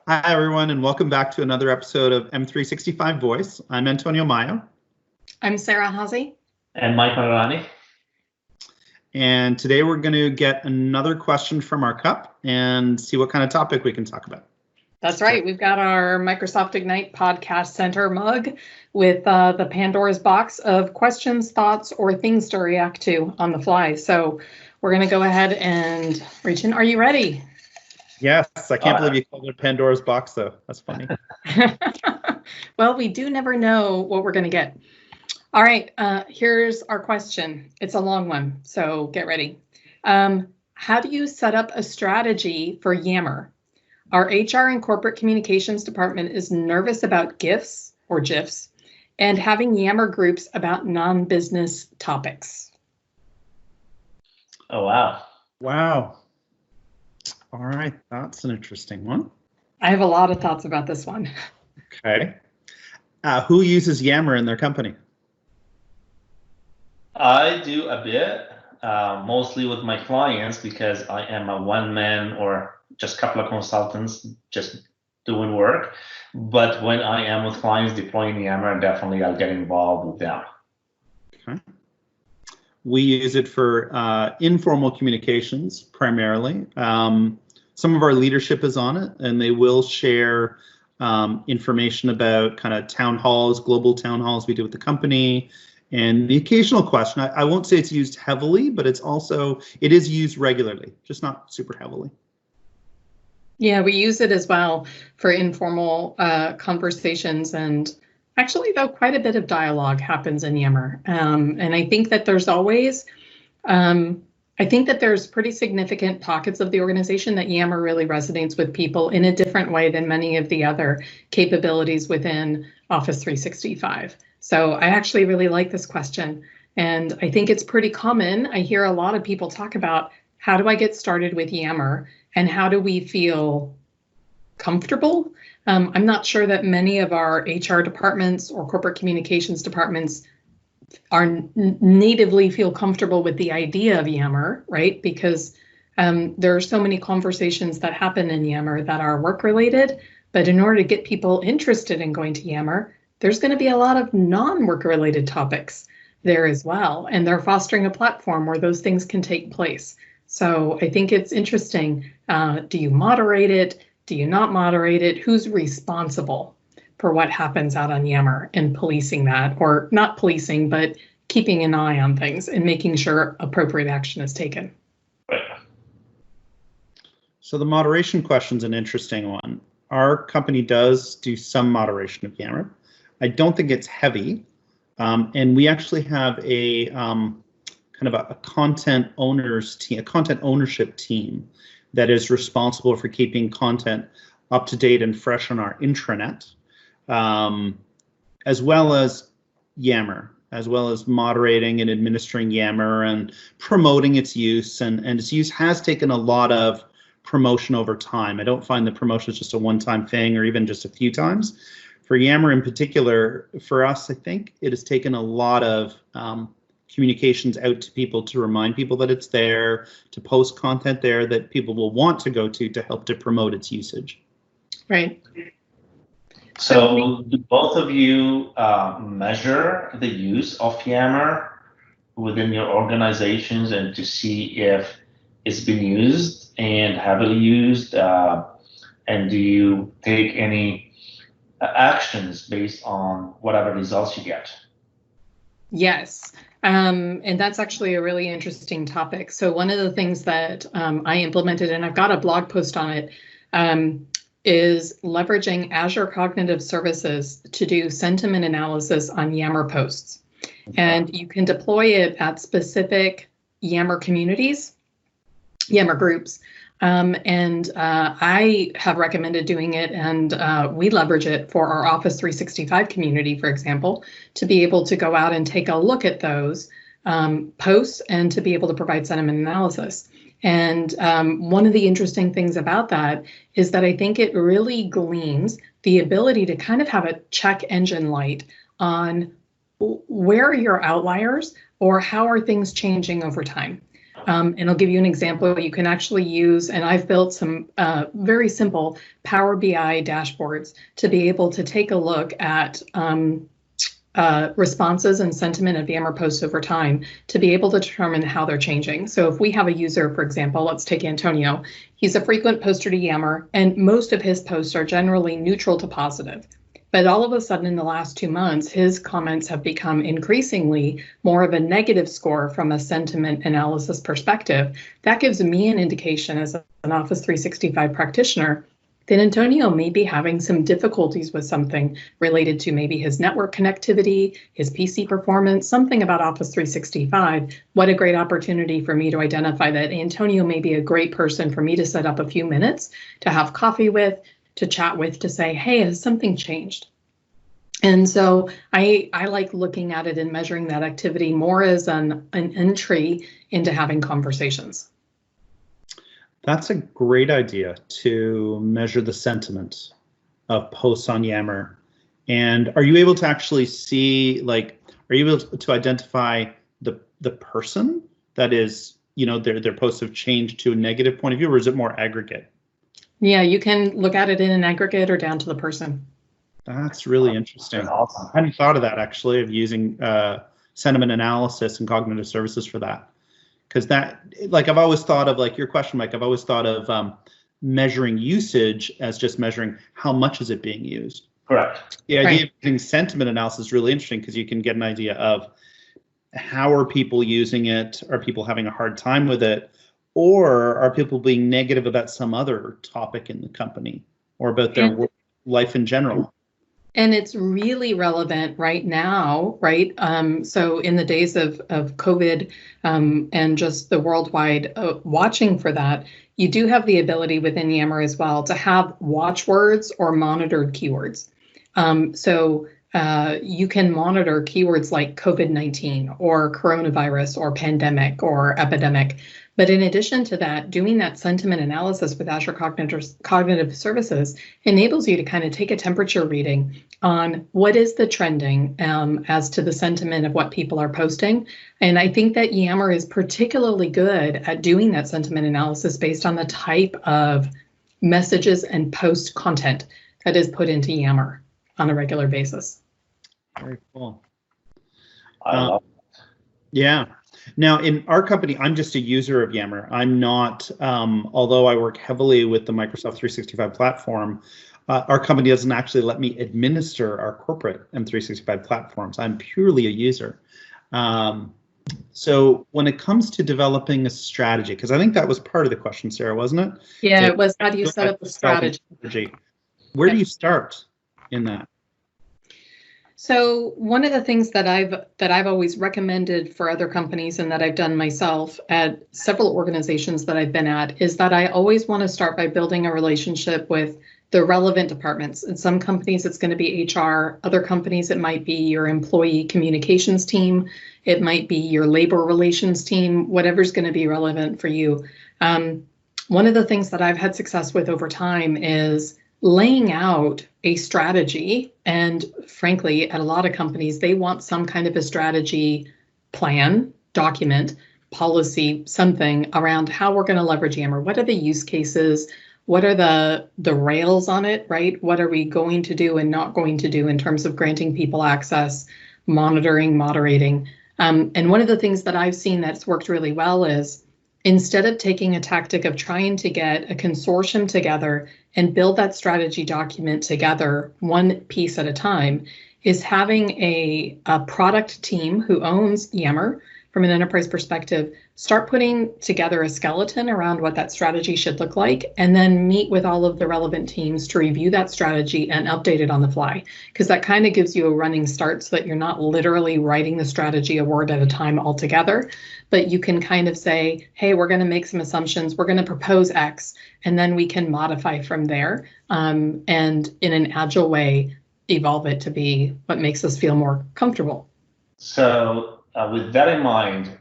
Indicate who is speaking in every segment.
Speaker 1: Hi, everyone, and welcome back to another episode of M365 Voice. I'm Antonio Mayo.
Speaker 2: I'm Sarah Hazy.
Speaker 3: And Mike Marani.
Speaker 1: And today we're going to get another question from our cup and see what kind of topic we can talk about.
Speaker 2: That's right. We've got our Microsoft Ignite Podcast Center mug with the Pandora's box of questions, thoughts, or things to react to on the fly. So we're going to go ahead and reach in. Are you ready?
Speaker 1: Yes, I can't believe you called it Pandora's box, though. That's funny.
Speaker 2: Well, we do never know what we're going to get. All right, here's our question. It's a long one, so get ready. How do you set up a strategy for Yammer? Our HR and corporate communications department is nervous about GIFs or GIFs and having Yammer groups about non-business topics.
Speaker 3: Oh, wow.
Speaker 1: Wow. All right, that's an interesting one.
Speaker 2: I have a lot of thoughts about this one.
Speaker 1: Okay. Who uses Yammer in their company?
Speaker 3: I do a bit, mostly with my clients because I am a one-man or just a couple of consultants just doing work. But when I am with clients deploying Yammer, definitely I'll get involved with them.
Speaker 1: Okay. We use it for informal communications primarily. Some of our leadership is on it, and they will share information about kind of town halls, global town halls we do with the company. And the occasional question, I won't say it's used heavily, but it is used regularly, just not super heavily.
Speaker 2: Yeah, we use it as well for informal conversations. And actually, though, quite a bit of dialogue happens in Yammer. And I think that there's always, there's pretty significant pockets of the organization that Yammer really resonates with people in a different way than many of the other capabilities within Office 365. So I actually really like this question. And I think it's pretty common. I hear a lot of people talk about how do I get started with Yammer and how do we feel comfortable? I'm not sure that many of our HR departments or corporate communications departments are natively feel comfortable with the idea of Yammer, right? Because there are so many conversations that happen in Yammer that are work related, but in order to get people interested in going to Yammer, there's going to be a lot of non-work related topics there as well. And they're fostering a platform where those things can take place. So I think it's interesting. Do you moderate it? Do you not moderate it? Who's responsible for what happens out on Yammer and policing that, or not policing, but keeping an eye on things and making sure appropriate action is taken?
Speaker 1: So the moderation question is an interesting one. Our company does do some moderation of Yammer. I don't think it's heavy, and we actually have a kind of a content owners team, a content ownership team that is responsible for keeping content up to date and fresh on our intranet, as well as Yammer, as well as moderating and administering Yammer and promoting its use. And its use has taken a lot of promotion over time. I don't find the promotion is just a one-time thing or even just a few times. For Yammer in particular, for us, I think it has taken a lot of communications out to people to remind people that it's there, to post content there that people will want to go to help to promote its usage.
Speaker 2: Right.
Speaker 3: So do both of you measure the use of Yammer within your organizations and to see if it's been used and heavily used? And do you take any actions based on whatever results you get?
Speaker 2: Yes. And that's actually a really interesting topic. So one of the things that I implemented, and I've got a blog post on it, is leveraging Azure Cognitive Services to do sentiment analysis on Yammer posts. And you can deploy it at specific Yammer communities, Yammer groups. I have recommended doing it, and we leverage it for our Office 365 community, for example, to be able to go out and take a look at those posts and to be able to provide sentiment analysis. And one of the interesting things about that is that I think it really gleans the ability to kind of have a check engine light on where are your outliers or how are things changing over time. And I'll give you an example. You can actually use, and I've built some very simple Power BI dashboards to be able to take a look at responses and sentiment of Yammer posts over time to be able to determine how they're changing. So if we have a user, for example, let's take Antonio. He's a frequent poster to Yammer, and most of his posts are generally neutral to positive. But all of a sudden, in the last 2 months, his comments have become increasingly more of a negative score from a sentiment analysis perspective. That gives me an indication as an Office 365 practitioner that Antonio may be having some difficulties with something related to maybe his network connectivity, his PC performance, something about Office 365. What a great opportunity for me to identify that Antonio may be a great person for me to set up a few minutes to have coffee with, to chat with, to say, hey, has something changed? And so I like looking at it and measuring that activity more as an entry into having conversations.
Speaker 1: That's a great idea, to measure the sentiment of posts on Yammer. And are you able to actually see, like, are you able to identify the person that is, you know, their posts have changed to a negative point of view, or is it more aggregate?
Speaker 2: Yeah, you can look at it in an aggregate or down to the person.
Speaker 1: That's really interesting.
Speaker 3: That's awesome.
Speaker 1: I hadn't thought of that, actually, of using sentiment analysis and cognitive services for that. Because that, like, I've always thought of, like your question, Mike, I've always thought of measuring usage as just measuring how much is it being used.
Speaker 3: Correct.
Speaker 1: The idea of using sentiment analysis is really interesting because you can get an idea of how are people using it? Are people having a hard time with it? Or are people being negative about some other topic in the company or about their life in general?
Speaker 2: And it's really relevant right now, right? So in the days of COVID and just the worldwide watching for that, you do have the ability within Yammer as well to have watchwords or monitored keywords. So you can monitor keywords like COVID-19 or coronavirus or pandemic or epidemic. But in addition to that, doing that sentiment analysis with Azure Cognitive Services enables you to kind of take a temperature reading on what is the trending as to the sentiment of what people are posting. And I think that Yammer is particularly good at doing that sentiment analysis based on the type of messages and post content that is put into Yammer on a regular basis.
Speaker 1: Very cool.
Speaker 3: I love it.
Speaker 1: Yeah. Now, in our company, I'm just a user of Yammer. I'm not, although I work heavily with the Microsoft 365 platform, our company doesn't actually let me administer our corporate M365 platforms. I'm purely a user. So when it comes to developing a strategy, because I think that was part of the question, Sarah, wasn't it?
Speaker 2: Yeah, it was, how do you set up a strategy?
Speaker 1: Where do you start in that?
Speaker 2: So one of the things that I've always recommended for other companies and that I've done myself at several organizations that I've been at is that I always want to start by building a relationship with the relevant departments. In some companies, it's going to be HR. Other companies, it might be your employee communications team. It might be your labor relations team, whatever's going to be relevant for you. One of the things that I've had success with over time is laying out a strategy. And frankly, at a lot of companies, they want some kind of a strategy plan, document, policy, something around how we're going to leverage Yammer. What are the use cases? What are the rails on it, right? What are we going to do and not going to do in terms of granting people access, monitoring, moderating? And one of the things that I've seen that's worked really well is instead of taking a tactic of trying to get a consortium together and build that strategy document together one piece at a time, is having a product team who owns Yammer from an enterprise perspective, start putting together a skeleton around what that strategy should look like, and then meet with all of the relevant teams to review that strategy and update it on the fly. Because that kind of gives you a running start so that you're not literally writing the strategy a word at a time altogether, but you can kind of say, hey, we're going to make some assumptions, we're going to propose X, and then we can modify from there, and in an agile way, evolve it to be what makes us feel more comfortable.
Speaker 3: So with that in mind,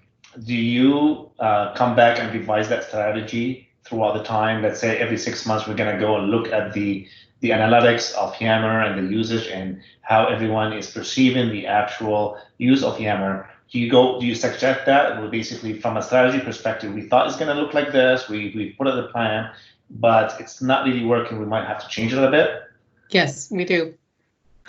Speaker 3: do you come back and revise that strategy throughout the time? Let's say every 6 months, we're going to go and look at the analytics of Yammer and the usage and how everyone is perceiving the actual use of Yammer. do you suggest that? Well, basically, from a strategy perspective, we thought it's going to look like this. We put out the plan, but it's not really working. We might have to change it a bit.
Speaker 2: Yes, we do.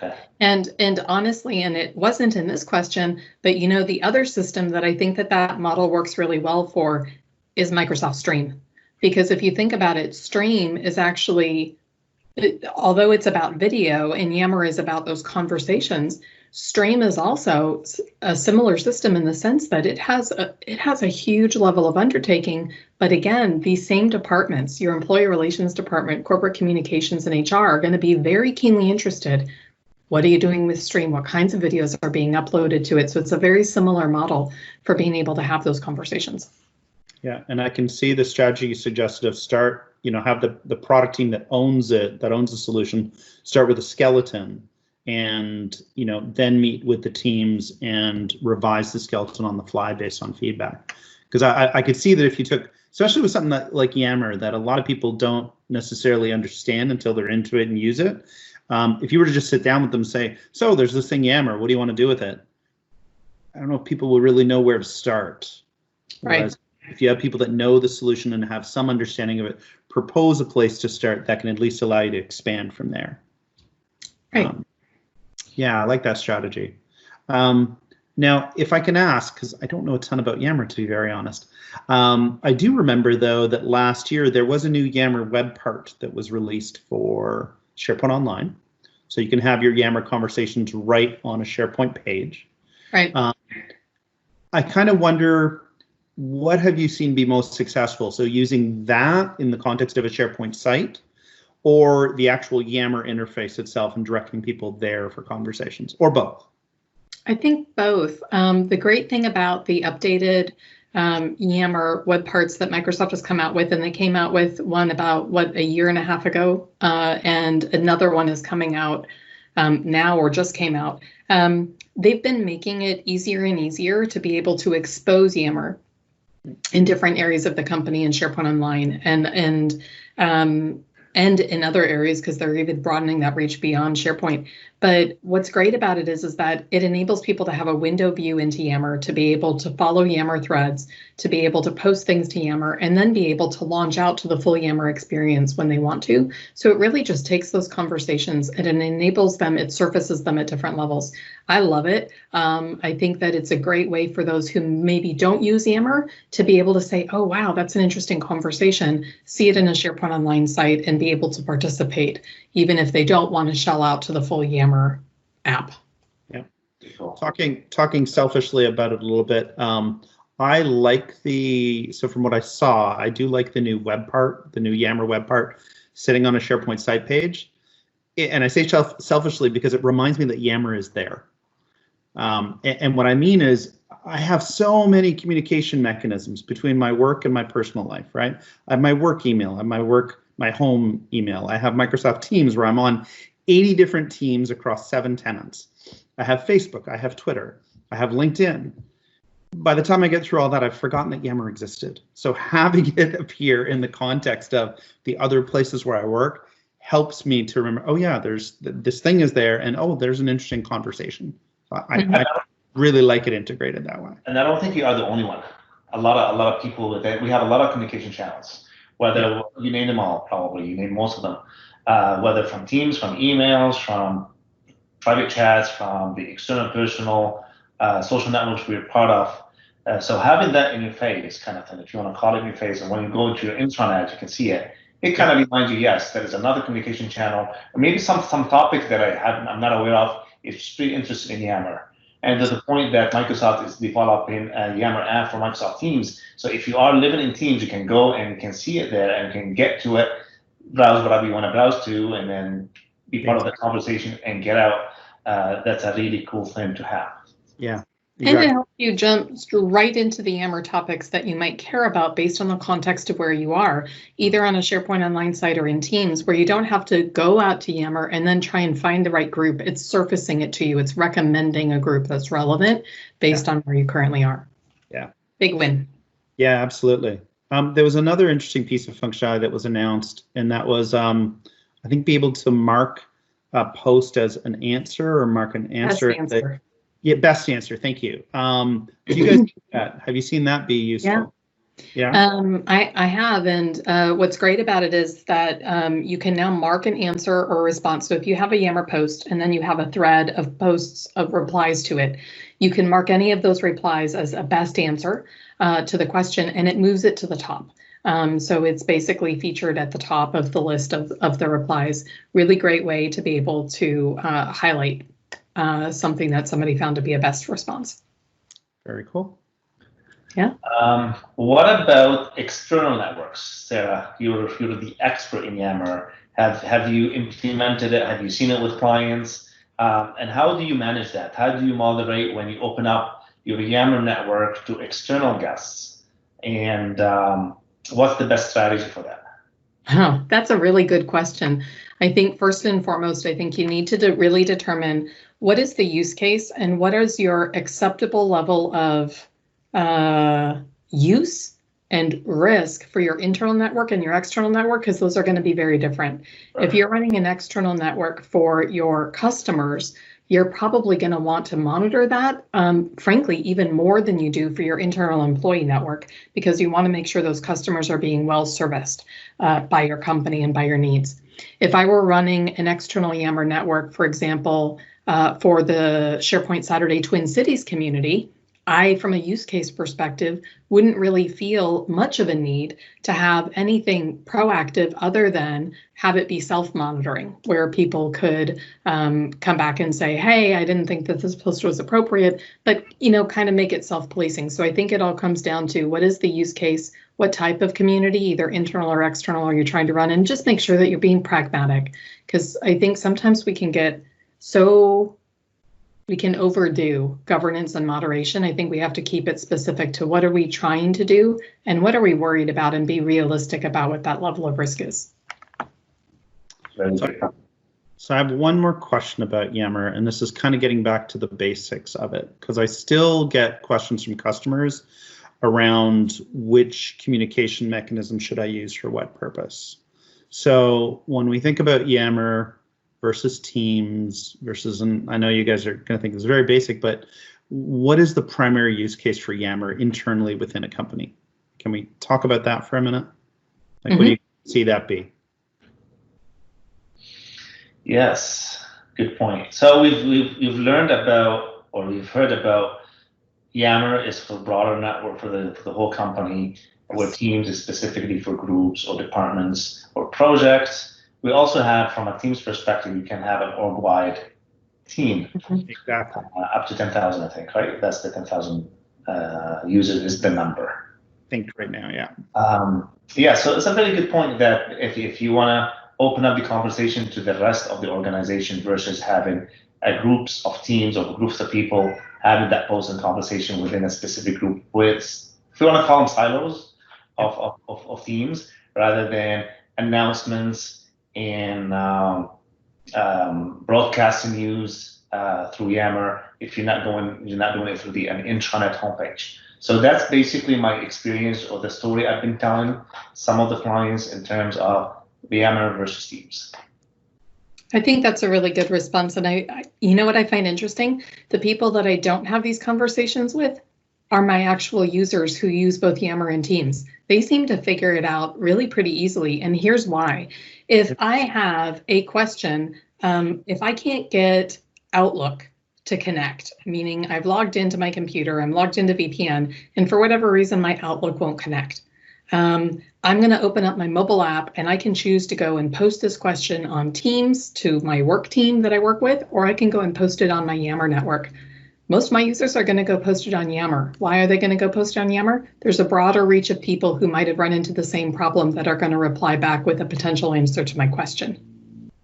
Speaker 3: Okay.
Speaker 2: And honestly, and it wasn't in this question, but you know, the other system that I think that model works really well for is Microsoft Stream. Because if you think about it, Stream is actually, although it's about video and Yammer is about those conversations, Stream is also a similar system in the sense that it has a huge level of undertaking. But again, these same departments, your employee relations department, corporate communications, and HR are going to be very keenly interested. What are you doing with Stream? What kinds of videos are being uploaded to it? So it's a very similar model for being able to have those conversations.
Speaker 1: Yeah, and I can see the strategy you suggested of start, have the product team that owns it, that owns the solution, start with a skeleton and, then meet with the teams and revise the skeleton on the fly based on feedback. Because I could see that if you took, especially with something like Yammer, that a lot of people don't necessarily understand until they're into it and use it. If you were to just sit down with them and say, so there's this thing Yammer, what do you want to do with it? I don't know if people will really know where to start. Whereas if you have people that know the solution and have some understanding of it, propose a place to start that can at least allow you to expand from there.
Speaker 2: Right.
Speaker 1: Yeah, I like that strategy. Now, if I can ask, because I don't know a ton about Yammer, to be very honest, I do remember, though, that last year there was a new Yammer web part that was released for SharePoint Online. So you can have your Yammer conversations right on a SharePoint page.
Speaker 2: Right.
Speaker 1: I kind of wonder, what have you seen be most successful? So using that in the context of a SharePoint site, or the actual Yammer interface itself and directing people there for conversations, or both?
Speaker 2: I think both. The great thing about the updated Yammer web parts that Microsoft has come out with, and they came out with one about, a year and a half ago, and another one is coming out now or just came out. They've been making it easier and easier to be able to expose Yammer in different areas of the company in SharePoint Online and in other areas, because they're even broadening that reach beyond SharePoint. But what's great about it is that it enables people to have a window view into Yammer, to be able to follow Yammer threads, to be able to post things to Yammer, and then be able to launch out to the full Yammer experience when they want to. So it really just takes those conversations and it enables them, it surfaces them at different levels. I love it. I think that it's a great way for those who maybe don't use Yammer to be able to say, oh, wow, that's an interesting conversation, see it in a SharePoint Online site and be able to participate, even if they don't want to shell out to the full Yammer app.
Speaker 1: Yeah. Talking selfishly about it a little bit. I like so from what I saw, I do like the new web part, the new Yammer web part sitting on a SharePoint site page. And I say selfishly because it reminds me that Yammer is there. And what I mean is, I have so many communication mechanisms between my work and my personal life, right? I have my work email, I have my home email. I have Microsoft Teams where I'm on 80 different teams across 7 tenants. I have Facebook, I have Twitter, I have LinkedIn. By the time I get through all that, I've forgotten that Yammer existed. So having it appear in the context of the other places where I work helps me to remember, oh yeah, this thing is there, and oh, there's an interesting conversation. I really like it integrated that way.
Speaker 3: And I don't think you are the only one. A lot of people with it. We have a lot of communication channels. Whether you name them all, probably you name most of them. Whether from Teams, from emails, from private chats, from the external personal social networks we're part of. So having that in your face, kind of thing, if you want to call it in your face, and when you go into your intranet, you can see it. It kind of reminds you, yes, there is another communication channel, or maybe some topic that I'm not aware of. Is pretty interested in Yammer. And to the point that Microsoft is developing a Yammer app for Microsoft Teams. So if you are living in Teams, you can go and you can see it there and can get to it, browse whatever you want to browse to, and then be part of the conversation and get out. That's a really cool thing to have.
Speaker 1: Yeah.
Speaker 2: Exactly. And to help you jump right into the Yammer topics that you might care about based on the context of where you are, either on a SharePoint Online site or in Teams, where you don't have to go out to Yammer and then try and find the right group. It's surfacing it to you. It's recommending a group that's relevant based on where you currently are.
Speaker 1: Yeah.
Speaker 2: Big win.
Speaker 1: Yeah, absolutely. There was another interesting piece of functionality that was announced, and that was, I think, be able to mark a post as an answer or mark an answer. Yeah, best answer. Thank you. Do you guys do that? Have you seen that be useful? Yeah.
Speaker 2: I have, and what's great about it is that you can now mark an answer or a response. So if you have a Yammer post and then you have a thread of posts of replies to it, you can mark any of those replies as a best answer to the question, and it moves it to the top. So it's basically featured at the top of the list of the replies. Really great way to be able to highlight something that somebody found to be a best response.
Speaker 1: Very cool.
Speaker 2: Yeah.
Speaker 3: What about external networks, Sarah? You're the expert in Yammer. Have you implemented it? Have you seen it with clients? And how do you manage that? How do you moderate when you open up your Yammer network to external guests? And what's the best strategy for that?
Speaker 2: Oh, that's a really good question. I think first and foremost, I think you need to really determine what is the use case and what is your acceptable level of use and risk for your internal network and your external network, because those are going to be very different. Right. If you're running an external network for your customers, you're probably going to want to monitor that, frankly, even more than you do for your internal employee network, because you want to make sure those customers are being well serviced by your company and by your needs. If I were running an external Yammer network, for example, for the SharePoint Saturday Twin Cities community, I, from a use case perspective, wouldn't really feel much of a need to have anything proactive other than have it be self-monitoring, where people could come back and say, hey, I didn't think that this post was appropriate, but, you know, kind of make it self-policing. So I think it all comes down to what is the use case, what type of community, either internal or external, are you trying to run, and just make sure that you're being pragmatic, because I think sometimes we can overdo governance and moderation. I think we have to keep it specific to what are we trying to do and what are we worried about, and be realistic about what that level of risk is.
Speaker 1: So I have one more question about Yammer, and this is kind of getting back to the basics of it, because I still get questions from customers around which communication mechanism should I use for what purpose. So when we think about Yammer versus Teams versus, and I know you guys are going to think this is very basic, but what is the primary use case for Yammer internally within a company? Can we talk about that for a minute? Like, what do you see that be?
Speaker 3: Yes, good point. So we've learned about, or we've heard about, Yammer is for broader network for the whole company, where Teams is specifically for groups or departments or projects. We also have, from a Teams perspective, you can have an org-wide team.
Speaker 1: Exactly.
Speaker 3: Up to 10,000, I think, right? That's the 10,000 users is the number.
Speaker 1: I think right now, yeah.
Speaker 3: Yeah, so it's a very good point that if you want to open up the conversation to the rest of the organization versus having groups of teams or groups of people having that post and conversation within a specific group with, if you want to call them silos of teams, rather than announcements and broadcasting news through Yammer, if you're not doing it through an intranet homepage. So that's basically my experience, or the story I've been telling some of the clients in terms of Yammer versus Teams.
Speaker 2: I think that's a really good response. And I you know what I find interesting? The people that I don't have these conversations with are my actual users who use both Yammer and Teams. They seem to figure it out really pretty easily. And here's why. If I have a question, if I can't get Outlook to connect, meaning I've logged into my computer, I'm logged into VPN, and for whatever reason, my Outlook won't connect. I'm going to open up my mobile app, and I can choose to go and post this question on Teams to my work team that I work with, or I can go and post it on my Yammer network. Most of my users are going to go post it on Yammer. Why are they going to go post it on Yammer? There's a broader reach of people who might have run into the same problem that are going to reply back with a potential answer to my question.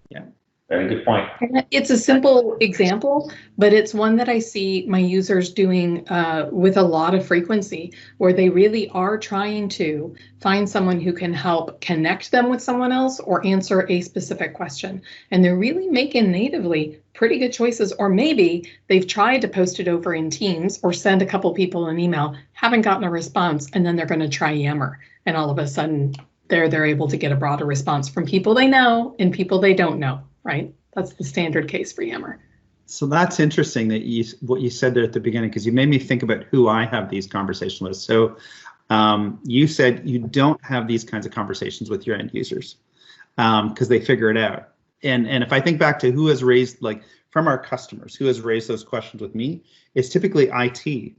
Speaker 3: Yeah, very good point.
Speaker 2: It's a simple example, but it's one that I see my users doing with a lot of frequency, where they really are trying to find someone who can help connect them with someone else or answer a specific question. And they're really making natively pretty good choices, or maybe they've tried to post it over in Teams or send a couple people an email, haven't gotten a response, and then they're going to try Yammer. And all of a sudden they're able to get a broader response from people they know and people they don't know, right? That's the standard case for Yammer.
Speaker 1: So that's interesting that what you said there at the beginning, because you made me think about who I have these conversations with. So you said you don't have these kinds of conversations with your end users because they figure it out. And if I think back to who has raised, like from our customers, who has raised those questions with me, it's typically IT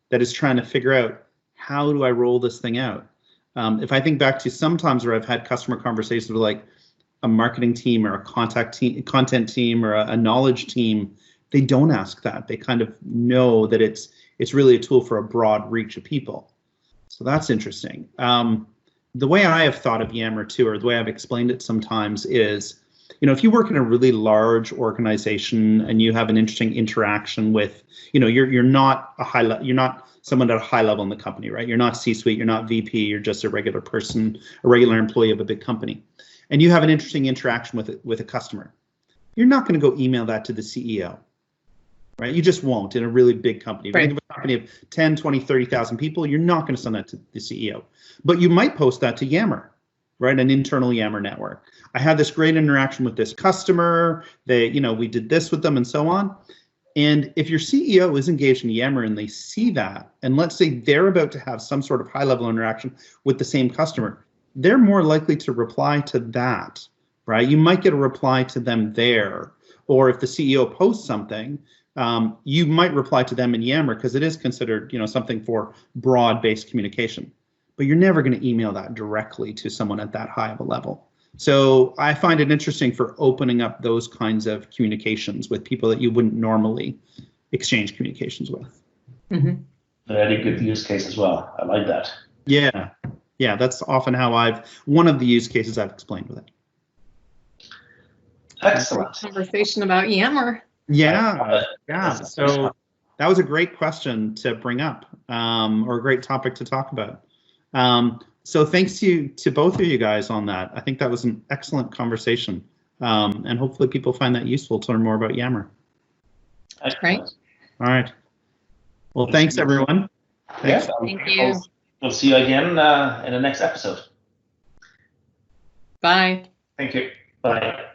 Speaker 1: that is trying to figure out, how do I roll this thing out? If I think back to sometimes where I've had customer conversations with like a marketing team or a content team or a knowledge team, they don't ask that. They kind of know that it's really a tool for a broad reach of people. So that's interesting. The way I have thought of Yammer too, or the way I've explained it sometimes is, if you work in a really large organization and you have an interesting interaction with, you're not you're not someone at a high level in the company, right? You're not C-suite, you're not VP, you're just a regular person, a regular employee of a big company, and you have an interesting interaction with a customer. You're not going to go email that to the CEO, right? You just won't in a really big company. If you think of a company of 10, 20, 30,000 people, you're not going to send that to the CEO. But you might post that to Yammer, right? An internal Yammer network. I had this great interaction with this customer. We did this with them and so on. And if your CEO is engaged in Yammer and they see that, and let's say they're about to have some sort of high-level interaction with the same customer, they're more likely to reply to that, right? You might get a reply to them there. Or if the CEO posts something, you might reply to them in Yammer because it is considered, something for broad-based communication. But you're never going to email that directly to someone at that high of a level. So I find it interesting for opening up those kinds of communications with people that you wouldn't normally exchange communications with.
Speaker 2: Mm-hmm.
Speaker 3: Very good use case as well. I like that.
Speaker 1: Yeah, that's often how one of the use cases I've explained with it.
Speaker 3: Excellent.
Speaker 2: Conversation about Yammer.
Speaker 1: Yeah. So that was a great question to bring up, or a great topic to talk about. So thanks to both of you guys on that. I think that was an excellent conversation, and hopefully people find that useful to learn more about Yammer.
Speaker 2: That's great.
Speaker 1: All right. Well, thanks everyone.
Speaker 3: Thanks.
Speaker 2: Thank you.
Speaker 3: We'll see you again in the next episode.
Speaker 2: Bye.
Speaker 3: Thank you. Bye.